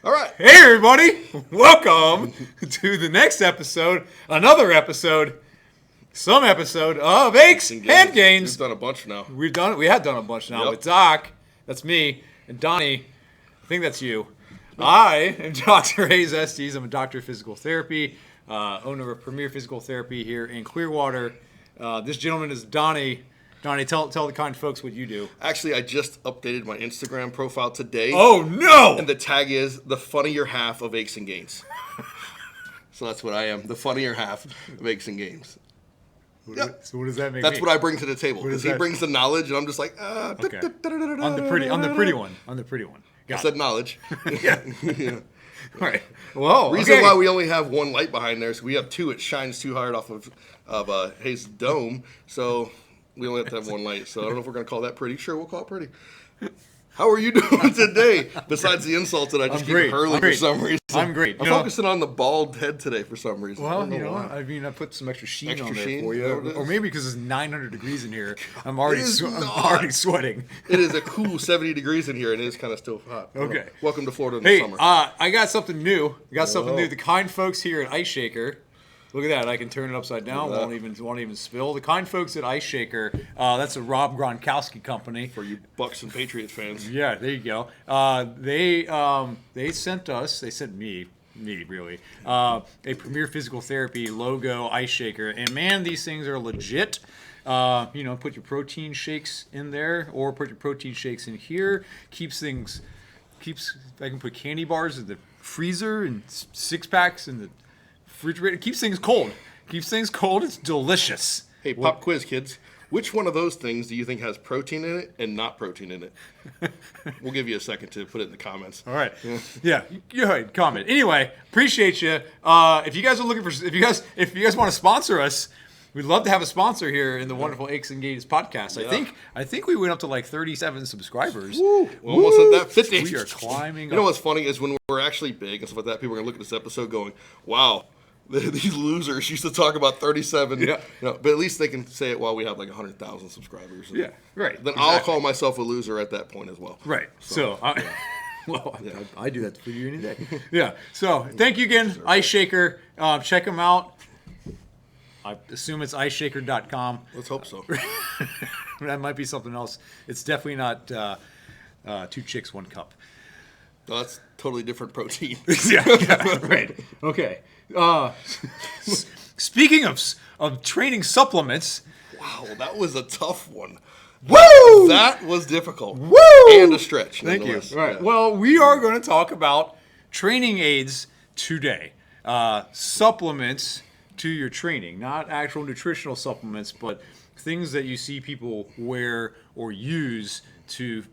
All right. Hey, everybody. Welcome to the next episode, another episode, some episode of Aches and Gainz. We've done a bunch now. We have done a bunch now with Doc, that's me, and Donnie, I think that's you. I am Dr. Hayes Estes. I'm a doctor of physical therapy, owner of Premier Physical Therapy here in Clearwater. This gentleman is Donnie. Donnie, tell the kind folks what you do. Actually, I just updated my Instagram profile today. Oh, no! And the tag is the funnier half of Aches and Gainz. So that's what I am, the funnier half of Aches and Gainz. Yep. So what does that make? That's what I bring to the table. Because he brings the knowledge, and I'm just like, Okay. On the pretty one. I said knowledge. Yeah. All right. Well, reason why we only have one light behind there is we have two. It shines too hard off of Hayes' dome, so we only have to have one light. So I don't know if we're going to call that pretty. Sure, we'll call it pretty. How are you doing today? Besides the insults that I just keep hurling for some reason. I'm great. I'm focusing on the bald head today for some reason. Well, I put some extra sheen on there for you. Or maybe because it's 900 degrees in here, I'm already sweating. It is a cool 70 degrees in here, and it is kind of still hot. Okay. Welcome to Florida in the summer. I got something new. The kind folks here at Ice Shaker. Look at that! I can turn it upside down. Won't even spill. The kind folks at Ice Shaker. That's a Rob Gronkowski company. For you Bucks and Patriots fans. Yeah, there you go. They sent us. They sent me really. A Premier Physical Therapy logo Ice Shaker, and man, these things are legit. Put your protein shakes in there, or put your protein shakes in here. I can put candy bars in the freezer and 6-packs in the refrigerator. Keeps things cold. It's delicious. Hey, pop quiz, kids. Which one of those things do you think has protein in it and not protein in it? We'll give you a second to put it in the comments. All right. Yeah. Go ahead. Comment. Anyway, appreciate you. If you guys are looking for, if you guys want to sponsor us, we'd love to have a sponsor here in the wonderful Aches and Gainz podcast. Yeah. I think we went up to like 37 subscribers. Woo. We're almost at that 50. We are climbing. You know what's funny is when we're actually big and stuff like that, people are gonna look at this episode going, "Wow, these losers used to talk about 37." Yeah. But at least they can say it while we have like 100,000 subscribers. Yeah. Right. Then exactly. I'll call myself a loser at that point as well. Right. I do that for you any day. Yeah. So thank you again, Ice Shaker. Check them out. I assume it's iceshaker.com. Let's hope so. That might be something else. It's definitely not 2 chicks, 1 cup. No, that's totally different protein. yeah, right. Okay. Speaking of training supplements. Wow, that was a tough one. Woo! That was difficult. Woo! And a stretch. Thank you. All right. Yeah. Well, we are going to talk about training aids today. Supplements to your training, not actual nutritional supplements, but things that you see people wear or use to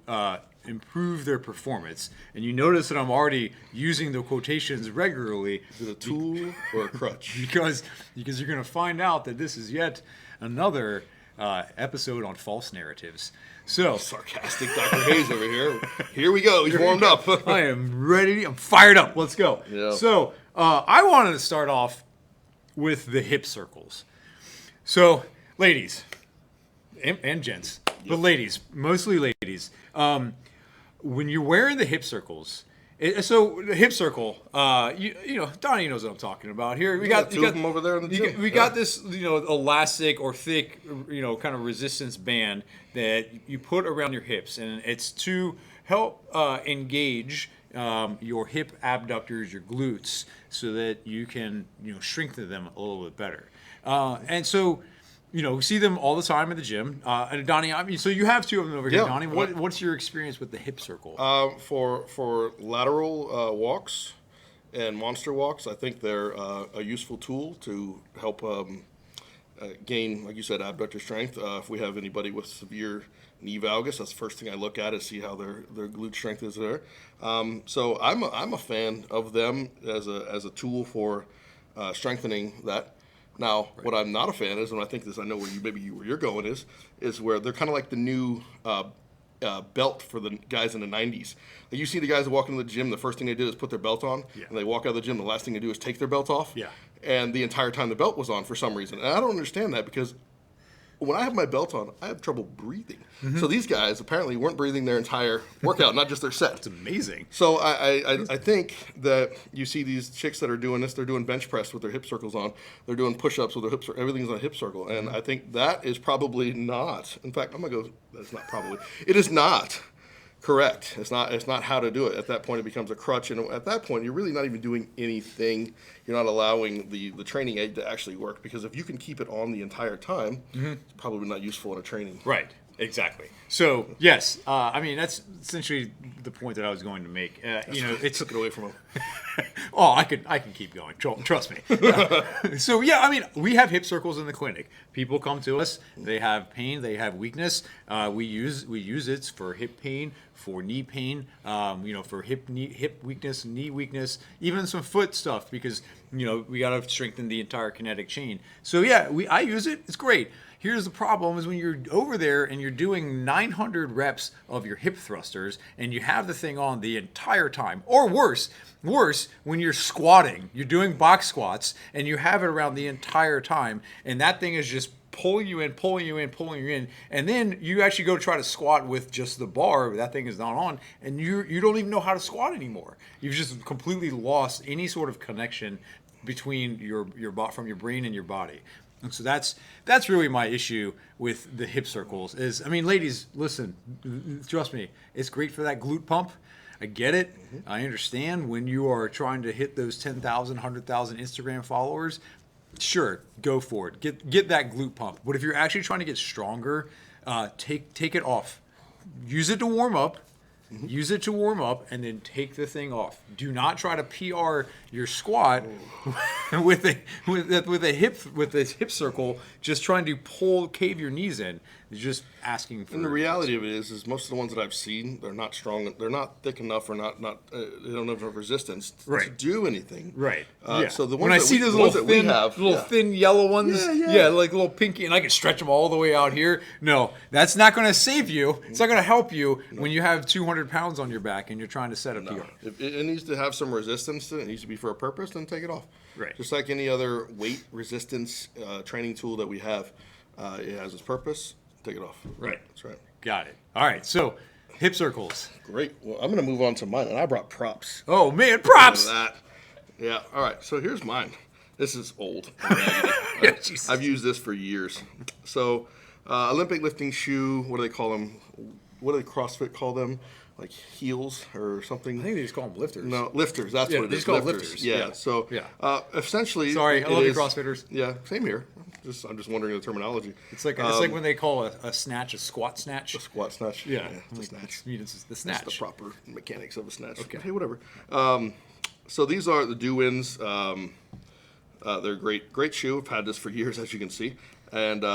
improve their performance. And you notice that I'm already using the quotations regularly. Is it a tool or a crutch? because you're going to find out that this is yet another episode on false narratives. So sarcastic Dr. Hayes over here. Here we go. He's warmed up. I am ready. I'm fired up. Let's go. Yeah. So I wanted to start off with the hip circles. So, ladies and gents, but ladies, mostly ladies, when you're wearing the hip circles, so the hip circle, Donnie knows what I'm talking about here. We got two of them over there in the gym. We got this, elastic or thick, kind of resistance band that you put around your hips, and it's to help engage your hip abductors, your glutes, so that you can strengthen them a little bit better. And so we see them all the time at the gym. And Donnie, so you have 2 of them over here, Donnie. What's your experience with the hip circle? For lateral walks and monster walks, I think they're a useful tool to help gain, like you said, abductor strength. If we have anybody with severe knee valgus, that's the first thing I look at is see how their glute strength is there. So I'm a fan of them as a tool for strengthening that. Now, what I'm not a fan is, and I think this, I know where you're going is where they're kind of like the new belt for the guys in the 90s. Like you see the guys that walk into the gym, the first thing they did is put their belt on, and they walk out of the gym, the last thing they do is take their belt off. Yeah. And the entire time the belt was on for some reason. And I don't understand that because when I have my belt on, I have trouble breathing. So these guys apparently weren't breathing their entire workout, not just their set. It's amazing. So I think that you see these chicks that are doing this, they're doing bench press with their hip circles on. They're doing push-ups with their hips, everything's on a hip circle. And I think that is probably not, in fact, I'm going to go, that's not probably, it is not correct. It's not how to do it. At that point, it becomes a crutch. And at that point, you're really not even doing anything. You're not allowing the training aid to actually work. Because if you can keep it on the entire time, it's probably not useful in a training. Right. Exactly. So yes, I mean that's essentially the point that I was going to make. It took it away from him. Oh, I can keep going. Trust me. So yeah, I mean we have hip circles in the clinic. People come to us. They have pain. They have weakness. We use it for hip pain, for knee pain. For hip weakness, knee weakness, even some foot stuff because we got to strengthen the entire kinetic chain. So yeah, I use it. It's great. Here's the problem is when you're over there and you're doing 900 reps of your hip thrusters and you have the thing on the entire time, or worse, when you're squatting, you're doing box squats and you have it around the entire time and that thing is just pulling you in, and then you actually go try to squat with just the bar, that thing is not on, and you don't even know how to squat anymore. You've just completely lost any sort of connection between your from your brain and your body. And so that's really my issue with the hip circles is, I mean, ladies, listen, trust me, it's great for that glute pump. I get it. I understand when you are trying to hit those 10,000, 100,000 Instagram followers, sure, go for it. Get that glute pump. But if you're actually trying to get stronger, take it off. Use it to warm up. Use it to warm up and then take the thing off. Do not try to PR your squat with a hip circle, just trying to cave your knees in. You're just asking for. And the reality of it is most of the ones that I've seen, they're not strong. They're not thick enough, or not. They don't have enough resistance to do anything. Right. So the ones when I see those little thin yellow ones, like little pinky, and I can stretch them all the way out here. No, that's not going to save you. It's not going to help you when you have 200 pounds on your back and you're trying to set up PR. If it needs to have some resistance to it, it needs to be for a purpose, then take it off. Right. Just like any other weight resistance training tool that we have, it has its purpose. Take it off. Right. That's right. Got it. All right. So, hip circles. Great. Well, I'm going to move on to mine, and I brought props. Oh man, props! That. Yeah. All right. So here's mine. This is old. I've used this for years. So, Olympic lifting shoe. What do they call them? What do CrossFit call them? Like heels or something? I think they just call them lifters. No, lifters. That's what it is. They just call them lifters. Yeah. So, essentially, sorry, I love you, CrossFitters. Yeah. Same here. I'm just wondering the terminology. It's like when they call a snatch a squat snatch. A squat snatch. Yeah. The snatch. It's the snatch. That's the proper mechanics of a snatch. Okay. Hey, whatever. So these are the Do-Ins. They're great shoe. I've had this for years, as you can see. And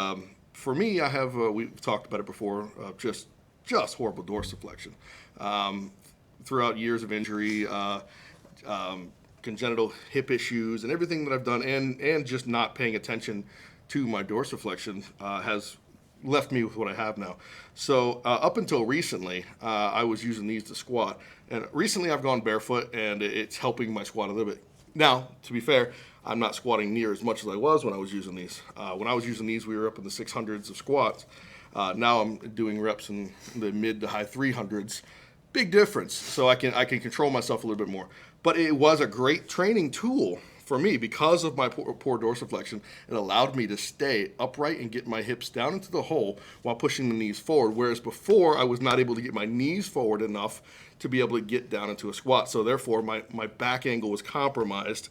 for me, I have. We've talked about it before. Just horrible dorsiflexion. Throughout years of injury, congenital hip issues, and everything that I've done, and just not paying attention to my dorsiflexion has left me with what I have now. So up until recently, I was using these to squat, and recently I've gone barefoot, and it's helping my squat a little bit. Now, to be fair, I'm not squatting near as much as I was when I was using these. When I was using these, we were up in the 600s of squats. Now I'm doing reps in the mid to high 300s. Big difference. So I can control myself a little bit more. But it was a great training tool for me because of my poor dorsiflexion. It allowed me to stay upright and get my hips down into the hole while pushing the knees forward. Whereas before, I was not able to get my knees forward enough to be able to get down into a squat. So therefore, my back angle was compromised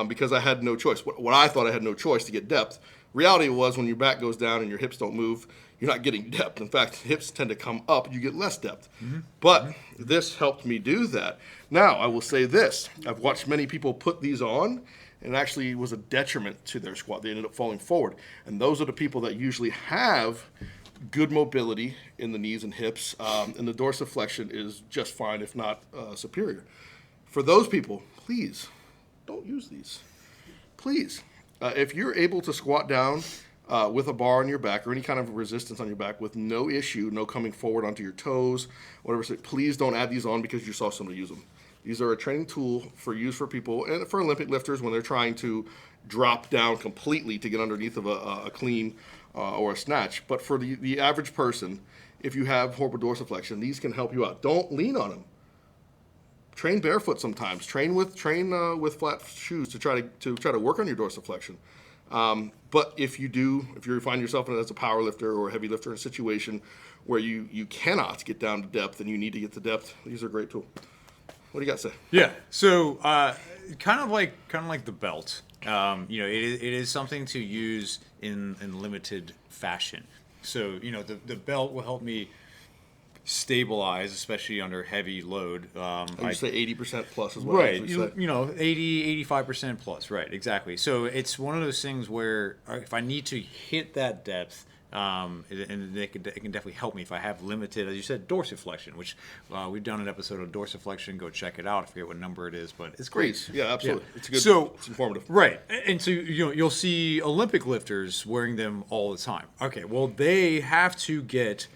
because I had no choice. What I thought I had no choice to get depth. Reality was when your back goes down and your hips don't move, you're not getting depth. In fact, hips tend to come up, you get less depth. But this helped me do that. Now, I will say this. I've watched many people put these on, and it actually was a detriment to their squat. They ended up falling forward. And those are the people that usually have good mobility in the knees and hips, and the dorsiflexion is just fine, if not superior. For those people, please don't use these. Please. If you're able to squat down with a bar on your back or any kind of resistance on your back with no issue, no coming forward onto your toes, whatever, so please don't add these on because you saw somebody use them. These are a training tool for people and for Olympic lifters when they're trying to drop down completely to get underneath of a clean or a snatch. But for the average person, if you have horrible dorsiflexion, these can help you out. Don't lean on them. Train barefoot sometimes. Train with flat shoes to try to work on your dorsiflexion. But if you find yourself as a power lifter or a heavy lifter in a situation where you cannot get down to depth and you need to get to depth, these are a great tool. What do you got to say? Yeah. So kind of like the belt. It is something to use in limited fashion. So the belt will help me stabilize, especially under heavy load. I say 80% plus is what I usually say. 80, 85% plus, right, exactly. So it's one of those things where if I need to hit that depth, and it can definitely help me if I have limited, as you said, dorsiflexion, which we've done an episode of dorsiflexion. Go check it out. I forget what number it is, but it's great. Please. Yeah, absolutely. Yeah. It's it's informative. Right. And so you'll see Olympic lifters wearing them all the time. Okay, well, they have to get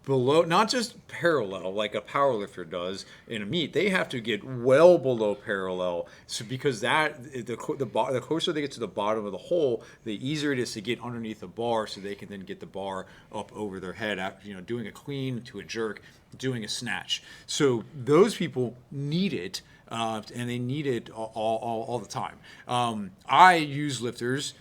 below, not just parallel like a power lifter does in a meet. They have to get well below parallel, so because the closer they get to the bottom of the hole, the easier it is to get underneath the bar, so they can then get the bar up over their head after doing a clean to a jerk, doing a snatch. So those people need it. And they need it all the time. I use lifters,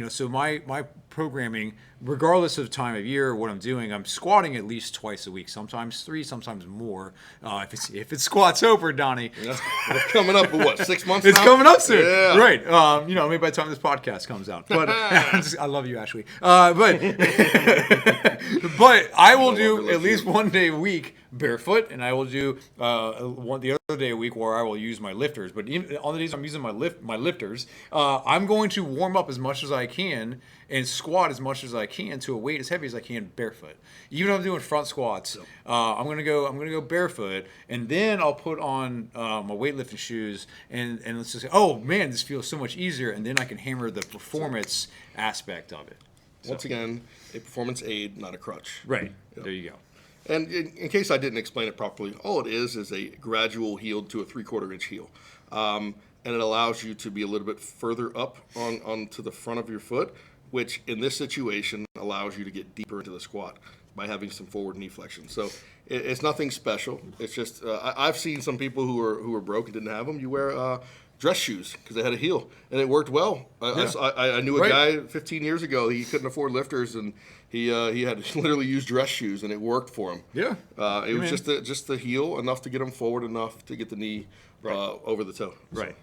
so my programming, regardless of time of year or what I'm doing, I'm squatting at least twice a week, sometimes 3, sometimes more. If it's squats over, Donnie. Yeah. It's coming up in what, 6 months It's now? coming up soon. Yeah. Right. Maybe by the time this podcast comes out. But I love you, Ashley. But I will do at least one day a week barefoot, and I will do the other day a week where I will use my lifters. But even on the days I'm using my lifters, I'm going to warm up as much as I can and squat as much as I can to a weight as heavy as I can barefoot. Even if I'm doing front squats, I'm gonna go barefoot, and then I'll put on my weightlifting shoes, and let's just say, oh man, this feels so much easier, and then I can hammer the performance aspect of it. Once again, a performance aid, not a crutch. Right. Yeah. There you go. And in case I didn't explain it properly, all it is a gradual heel to a 3/4 inch heel. And it allows you to be a little bit further up onto the front of your foot, which in this situation allows you to get deeper into the squat by having some forward knee flexion. So it's nothing special. It's just I've seen some people who are broke and didn't have them. You wear dress shoes because they had a heel, and it worked well. I knew a guy 15 years ago. He couldn't afford lifters, and he had to literally use dress shoes, and it worked for him. Yeah, it was just the heel enough to get him forward enough to get the knee over the toe. So. Right.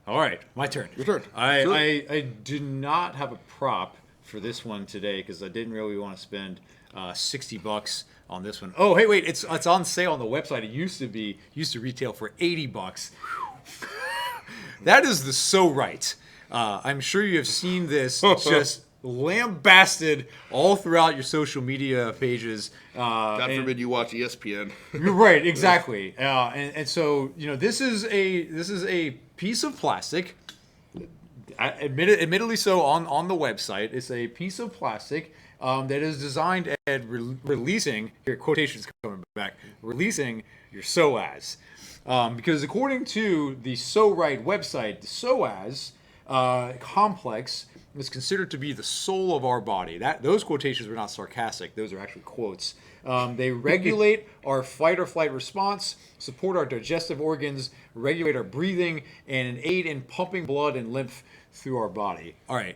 All right, my turn. Your turn. I do not have a prop for this one today because I didn't really want to spend $60 on this one. Oh, hey, wait, it's on sale on the website. It used to retail for $80. That is the So Right. I'm sure you have seen this just lambasted all throughout your social media pages. God forbid you watch ESPN. Right, exactly. And so this is a piece of plastic. Admittedly, so on the website, it's a piece of plastic that is designed at releasing your quotations coming back, releasing your psoas. Because according to the So Right website, the psoas complex is considered to be the soul of our body. Those quotations were not sarcastic; those are actually quotes. They regulate our fight or flight response, support our digestive organs, regulate our breathing, and aid in pumping blood and lymph through our body. All right,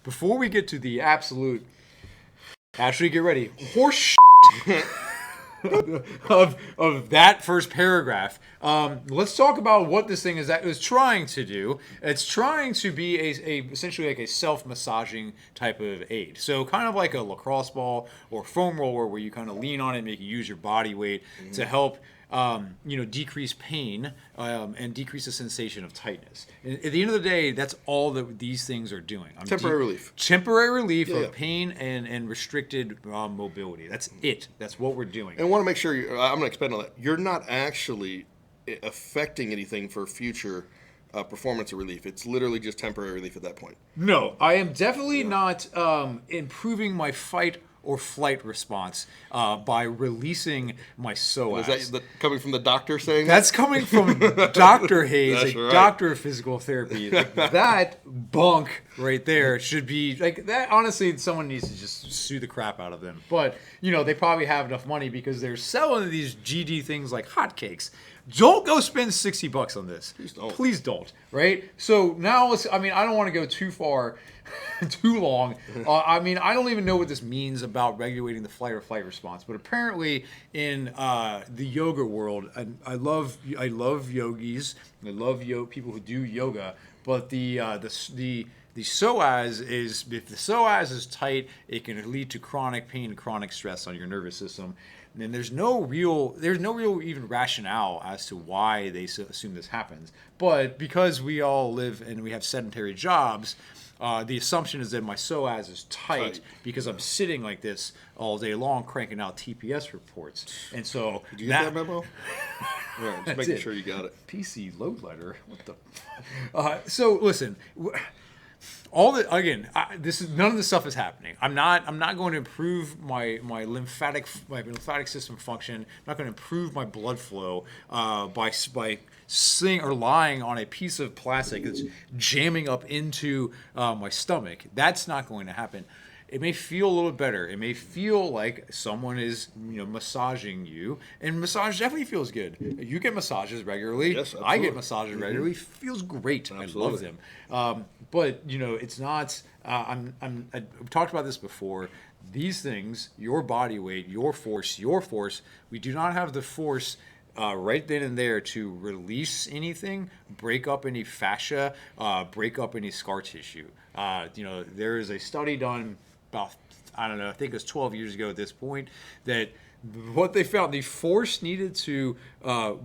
before we get to the absolute, Ashley, get ready, horse of that first paragraph. Let's talk about what this thing is trying to do. It's trying to be essentially like a self-massaging type of aid. So kind of like a lacrosse ball or foam roller where you kind of lean on it and make you use your body weight to help decrease pain and decrease the sensation of tightness. And at the end of the day, that's all that these things are doing. Temporary relief. Temporary relief of pain and restricted mobility. That's it. That's what we're doing. And I want to make sure, I'm going to expand on that. You're not actually affecting anything for future performance or relief. It's literally just temporary relief at that point. No, I am definitely not improving my fight or flight response by releasing my psoas. Is that coming from the doctor saying That's coming from Dr. Hayes, That's a right. doctor of physical therapy. Like, that bunk right there should be like that. Honestly, someone needs to just sue the crap out of them. But they probably have enough money because they're selling these GD things like hotcakes. Don't go spend $60 on this. Please don't. Right? So now I don't want to go too far, too long. I don't even know what this means about regulating the flight or flight response. But apparently, in the yoga world, I love yogis. I love people who do yoga. But the psoas is, if the psoas is tight, it can lead to chronic pain, chronic stress on your nervous system. And there's no real even rationale as to why they assume this happens. But because we all live and we have sedentary jobs, the assumption is that my psoas is tight because I'm sitting like this all day long cranking out TPS reports. And so Did you get that memo? Yeah, just making sure you got it. PC load letter. What the? So listen. None of this stuff is happening. I'm not going to improve my lymphatic system function. I'm not going to improve my blood flow by sitting or lying on a piece of plastic that's jamming up into my stomach. That's not going to happen. It may feel a little better. It may feel like someone is, massaging you, and massage definitely feels good. You get massages regularly. Yes, absolutely. I get massages regularly. Feels great. Absolutely. I love them. But it's not. I've talked about this before. These things, your body weight, your force. We do not have the force right then and there to release anything, break up any fascia, break up any scar tissue. There is a study done about, I think it was 12 years ago at this point, that what they found, the force needed to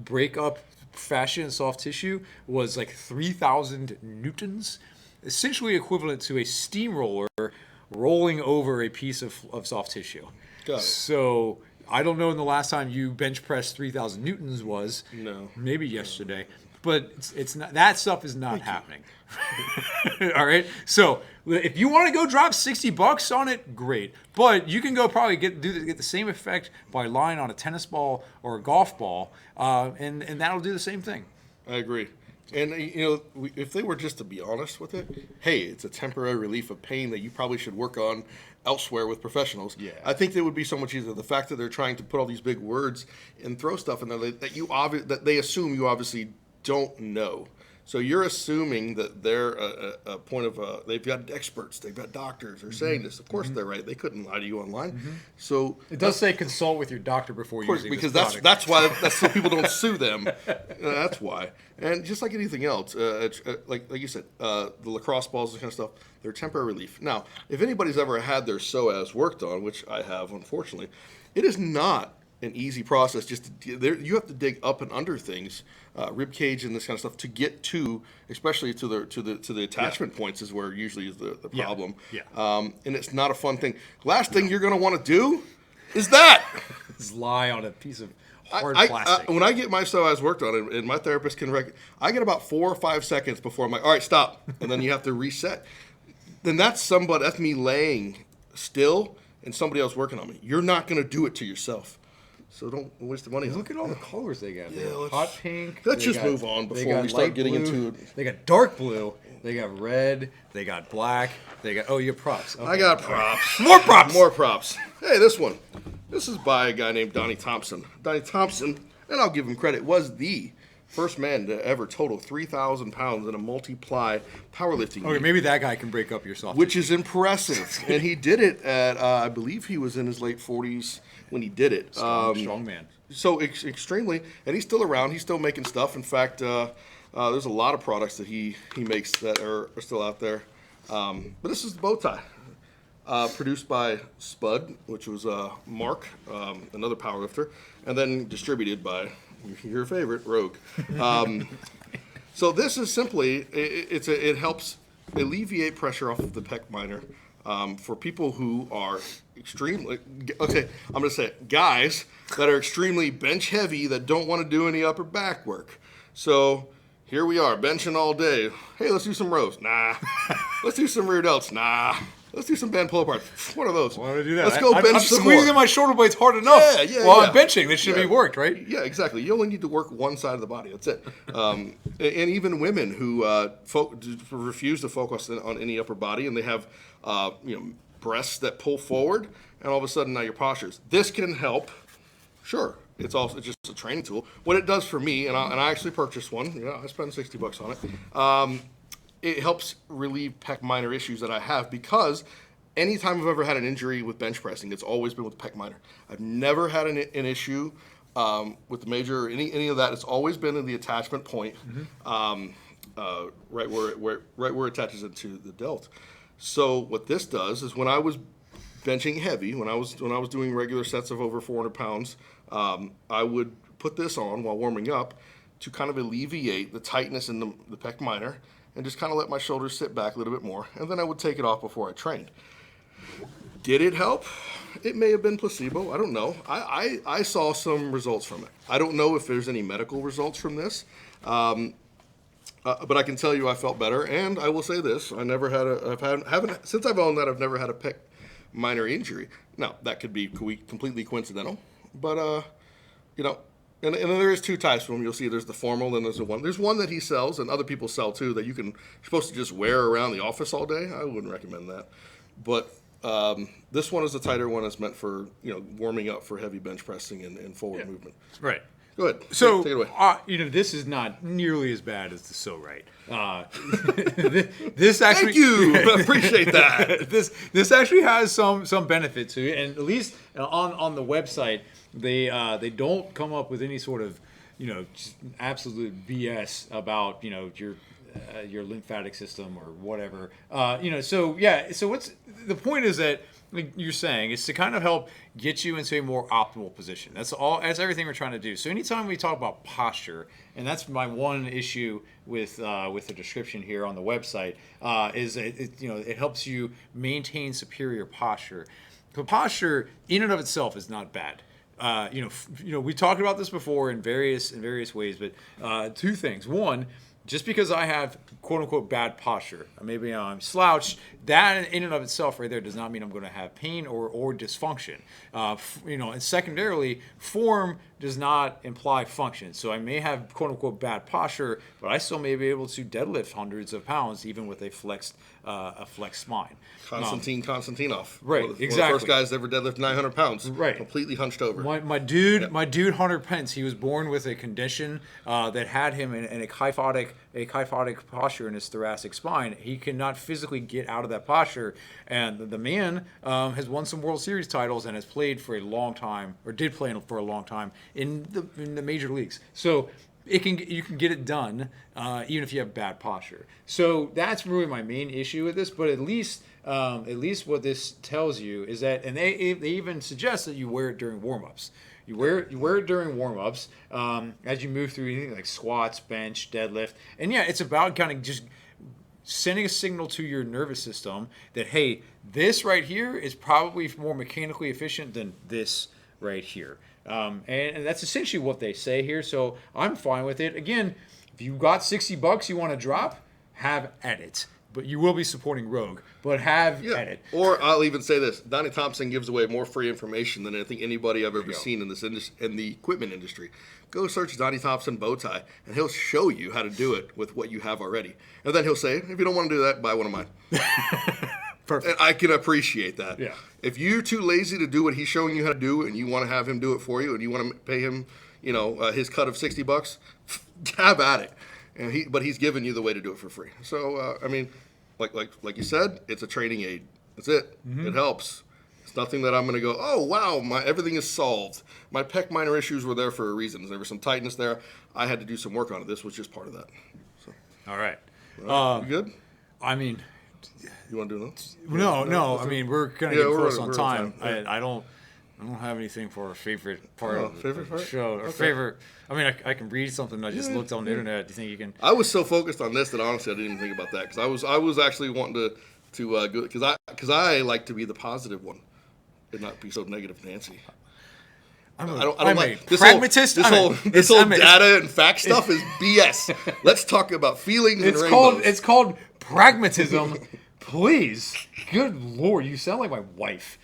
break up fascia and soft tissue was like 3,000 newtons, essentially equivalent to a steamroller rolling over a piece of soft tissue. Got it. So I don't know when the last time you bench pressed 3,000 newtons was. No. Maybe yesterday. But it's not, that stuff is not happening. All right. So if you want to go drop $60 on it, great. But you can go probably get the same effect by lying on a tennis ball or a golf ball, and that'll do the same thing. I agree. And, if they were just to be honest with it, hey, it's a temporary relief of pain that you probably should work on elsewhere with professionals. Yeah. I think it would be so much easier. The fact that they're trying to put all these big words and throw stuff in there that they assume you obviously don't know. So you're assuming that they're a point of they've got experts, they've got doctors, they're saying this. Of course they're right. They couldn't lie to you online. So it does say consult with your doctor before using because this product. that's so people don't sue them. That's why. And just like anything else, like you said, the lacrosse balls, this kind of stuff, they're temporary relief. Now, if anybody's ever had their psoas worked on, which I have, unfortunately, it is not an easy process. You have to dig up and under things, rib cage and this kind of stuff, to get to, especially to the attachment points is where usually is the problem. Yeah. And it's not a fun thing. Last thing you're going to want to do is that. Just lie on a piece of hard I plastic. when I get my psoas worked on, and my therapist can I get about 4 or 5 seconds before I'm like, all right, stop, and then you have to reset. Then that's me laying still and somebody else working on me. You're not going to do it to yourself. So don't waste the money. Look at all the colors they got. Yeah, They got hot pink. Let's they just got- move on they before got we start light getting blue, into it. They got dark blue. They got red. They got black. They got you have props. Okay. I got props. More props. More props. Hey, this one. This is by a guy named Donnie Thompson. Donnie Thompson, and I'll give him credit, was the first man to ever total 3,000 pounds in a multiply powerlifting Okay, meet, maybe that guy can break up your soft. which is impressive. And he did it at, I believe he was in his late 40s when he did it. strong man. So extremely, and he's still around. He's still making stuff. In fact, there's a lot of products that he makes that are still out there. But this is the bow tie, produced by Spud, which was Mark, another powerlifter, and then distributed by your favorite Rogue. So this is simply it helps alleviate pressure off of the pec minor for people who are extremely, okay, I'm going to say it, guys that are extremely bench heavy that don't want to do any upper back work. So here we are, benching all day. Hey, let's do some rows. Nah. Let's do some rear delts. Nah. Let's do some band pull-apart. What are those? Why would I do that? Let's go bench I'm some squeezing more. my shoulder blades hard enough while I'm benching. This should be worked, right? Yeah, exactly. You only need to work one side of the body. That's it. And even women who refuse to focus on any upper body, and they have breasts that pull forward, and all of a sudden now your postures. This can help. Sure. It's just a training tool. What it does for me, and I actually purchased one. I spent $60 on it. It helps relieve pec minor issues that I have, because anytime I've ever had an injury with bench pressing, it's always been with the pec minor. I've never had an issue with the major or any of that. It's always been in the attachment point, right where it attaches into the delt. So what this does is, when I was benching heavy, when I was doing regular sets of over 400 pounds, I would put this on while warming up to kind of alleviate the tightness in the pec minor, and just kind of let my shoulders sit back a little bit more, and then I would take it off before I trained. Did it help? It may have been placebo. I don't know. I saw some results from it. I don't know if there's any medical results from this, but I can tell you I felt better. And I will say this: I never had since I've owned that, I've never had a pec minor injury. Now that could be completely coincidental, but And then there is two types of them. You'll see there's the formal, and there's the one. There's one that he sells, and other people sell too, that you're supposed to just wear around the office all day. I wouldn't recommend that. But this one is a tighter one. It's meant for warming up for heavy bench pressing and forward movement. Right. Go ahead. So, take it away. This is not nearly as bad as the So Right. This actually. Thank you. I appreciate that. This actually has some benefit to it, and at least on the website, they don't come up with any sort of just absolute BS about your lymphatic system or whatever. So what's the point is that, like you're saying, is to kind of help get you into a more optimal position. That's everything we're trying to do. So anytime we talk about posture, and that's my one issue with the description here on the website, is it helps you maintain superior posture. But posture in and of itself is not bad. We talked about this before in various ways, but two things. One, just because I have quote unquote bad posture, maybe I'm slouched, that in and of itself right there does not mean I'm going to have pain or dysfunction. And secondarily, form does not imply function. So I may have quote unquote bad posture, but I still may be able to deadlift hundreds of pounds even with a flexed spine. Konstantinov. Right, One of the first guys to ever deadlift 900 pounds. Right. Completely hunched over. My dude Hunter Pence, he was born with a condition that had him in a kyphotic posture in his thoracic spine. He cannot physically get out of that posture, and the man has won some World Series titles and has played for a long time, or did play for a long time in the major leagues. So you can get it done even if you have bad posture. So that's really my main issue with this. But at least what this tells you is that, and they even suggest that you wear it during warm-ups. You wear it during warm-ups as you move through anything like squats, bench, deadlift. And yeah, it's about kind of just sending a signal to your nervous system that, hey, this right here is probably more mechanically efficient than this right here. And that's essentially what they say here. So I'm fine with it. Again, if you got $60 you want to drop, have at it. But you will be supporting Rogue. But have at it. Or I'll even say this: Donnie Thompson gives away more free information than I think anybody I've ever seen in this in the equipment industry. Go search Donnie Thompson bow tie, and he'll show you how to do it with what you have already. And then he'll say, if you don't want to do that, buy one of mine. Perfect. And I can appreciate that. Yeah. If you're too lazy to do what he's showing you how to do, and you want to have him do it for you, and you want to pay him, his cut of $60, have at it. But he's given you the way to do it for free. So like you said, it's a training aid. That's it. Mm-hmm. It helps. It's nothing that I'm going to go, oh wow, everything is solved. My pec minor issues were there for a reason. There was some tightness there. I had to do some work on it. This was just part of that. So. All right. You good? I mean, you want to do this? No. I mean, we're kind of getting close on time. Yeah. I don't have anything for a favorite part of favorite part? The show. Or favorite. I mean, I can read something I just looked on the internet. Do you think you can? I was so focused on this that honestly I didn't even think about that, because I was actually wanting to go, because I like to be the positive one and not be so negative Nancy. I don't like this pragmatist. This whole data and fact stuff is BS. Let's talk about feelings and rainbows. It's called pragmatism Please. Good Lord, you sound like my wife.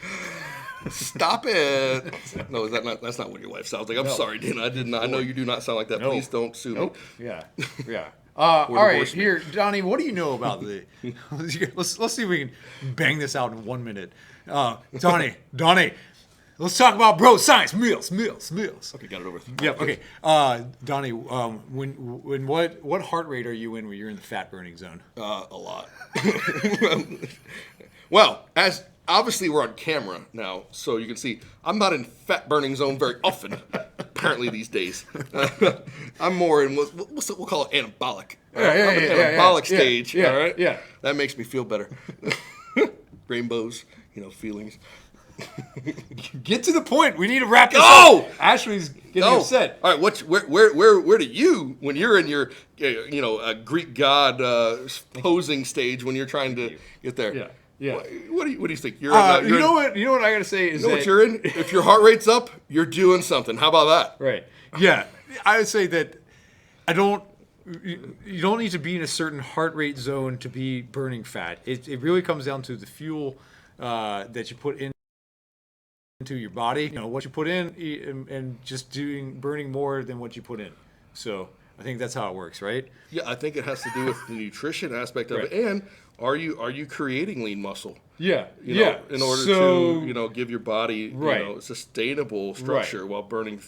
Stop it. No, is that not? That's not what your wife sounds like. I'm sorry, Dana. I did not. I know you do not sound like that. No. Please don't sue me. Nope. Yeah. Yeah. All right, divorce me. here, Donnie. What do you know about the? let's see if we can bang this out in 1 minute. Donnie, let's talk about bro science. Meals. Okay, got it over with. Yep. Okay. Donnie, when what heart rate are you in when you're in the fat burning zone? A lot. Well, as obviously we're on camera now, so you can see I'm not in fat burning zone very often. Apparently these days, I'm more in we'll call it anabolic. I'm in anabolic stage. Yeah, all right. Yeah. That makes me feel better. Rainbows, feelings. Get to the point. We need to wrap this Go! up. Ashley's getting upset. All right, where do you, when you're in your, Greek god posing stage, when you're trying to get there? Yeah. Yeah. What do you think? You're You know what I gotta say is what you're in. If your heart rate's up, you're doing something. How about that? Right. Yeah. I would say that you don't need to be in a certain heart rate zone to be burning fat. It really comes down to the fuel that you put into your body. What you put in and just burning more than what you put in. So I think that's how it works, right? Yeah, I think it has to do with the nutrition aspect of it, and are you creating lean muscle? Yeah. In order to give your body sustainable structure while burning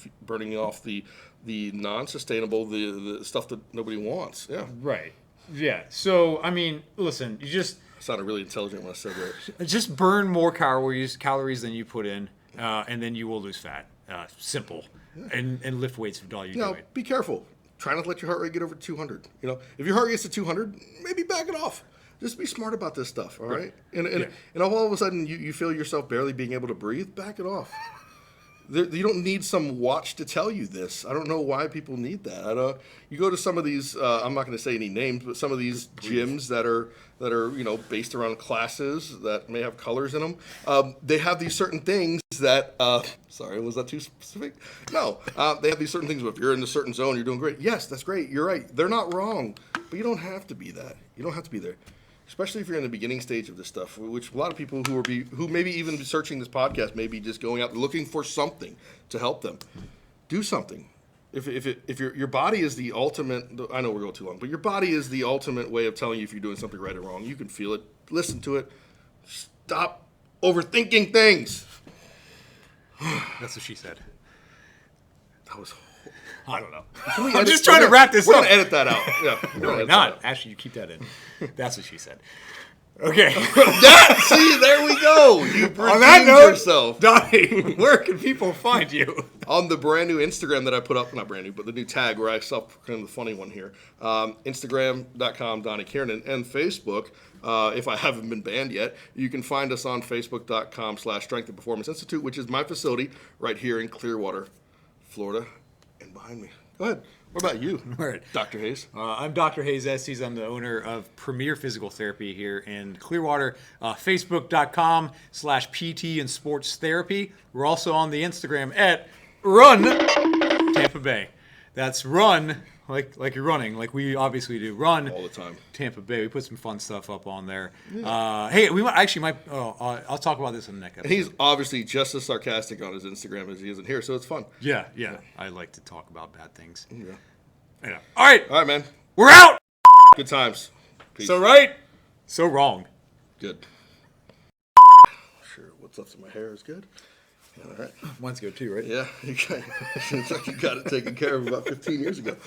off the non-sustainable, the stuff that nobody wants. Yeah. Right. Yeah. So I mean, listen, you just I sounded really intelligent when I said that. just burn more calories than you put in, and then you will lose fat. Simple. And lift weights with all you do it. Be careful. Try not to let your heart rate get over 200. If your heart rate gets to 200, maybe back it off. Just be smart about this stuff, all right? And all of a sudden you feel yourself barely being able to breathe, back it off. You don't need some watch to tell you this. I don't know why people need that. You go to some of these, I'm not going to say any names, but some of these gyms that are based around classes that may have colors in them. They have these certain things that, sorry, was that too specific? No, they have these certain things. If you're in a certain zone, you're doing great. Yes, that's great. You're right. They're not wrong, but you don't have to be that. You don't have to be there. Especially if you're in the beginning stage of this stuff, which a lot of people who maybe even searching this podcast may be just going out looking for something to help them. Do something. If your body is the ultimate, I know we're going too long, but your body is the ultimate way of telling you if you're doing something right or wrong. You can feel it. Listen to it. Stop overthinking things. That's what she said. That was. I don't know. I'm just trying to wrap this up. We're gonna edit that out. Yeah, no, not. Actually, you keep that in. That's what she said. Okay. See, there we go. You On that note, yourself. Donnie, where can people find you? On the brand new Instagram that I put up, not brand new, but the new tag where I self-proclaim the funny one here. Instagram.com, Donnie Kiernan, and Facebook. If I haven't been banned yet, you can find us on Facebook.com/Strength and Performance Institute, which is my facility right here in Clearwater, Florida. And behind me. Go ahead. What about you, Right. Dr. Hayes? I'm Dr. Hayes Estes. I'm the owner of Premier Physical Therapy here in Clearwater. Facebook.com/PT and Sports Therapy. We're also on the Instagram at Run Tampa Bay. That's Run like you're running, like we obviously do. Run all the time. Tampa Bay. We put some fun stuff up on there. Yeah. Hey, we might. I'll talk about this in the next episode. He's obviously just as sarcastic on his Instagram as he is in here, so it's fun. Yeah. I like to talk about bad things. Yeah. All right, man. We're out. Good times. Peace. So right, so wrong. Good. Sure. What's left of my hair is good. All right. Mine's good too, right? Yeah. Seems like you got it taken care of about 15 years ago.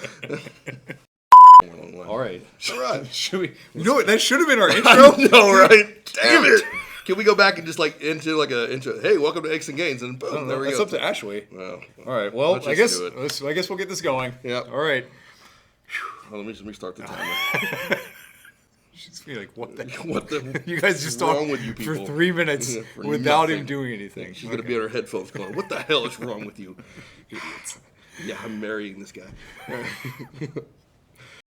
All right. Should we? You know what? That should have been our intro. I know, right? Damn it. Can we go back and just into like a intro? Hey, welcome to Aches and Gains, and boom, there we go. That's up to Ashley. Well, all right. Well, I guess we'll get this going. Yeah. All right. Well, let me start the timer. She's be like, what the? What the? You guys just talk with you people? For 3 minutes without him doing anything. She's gonna be on her headphones going, "What the hell is wrong with you, idiots?" Yeah, I'm marrying this guy.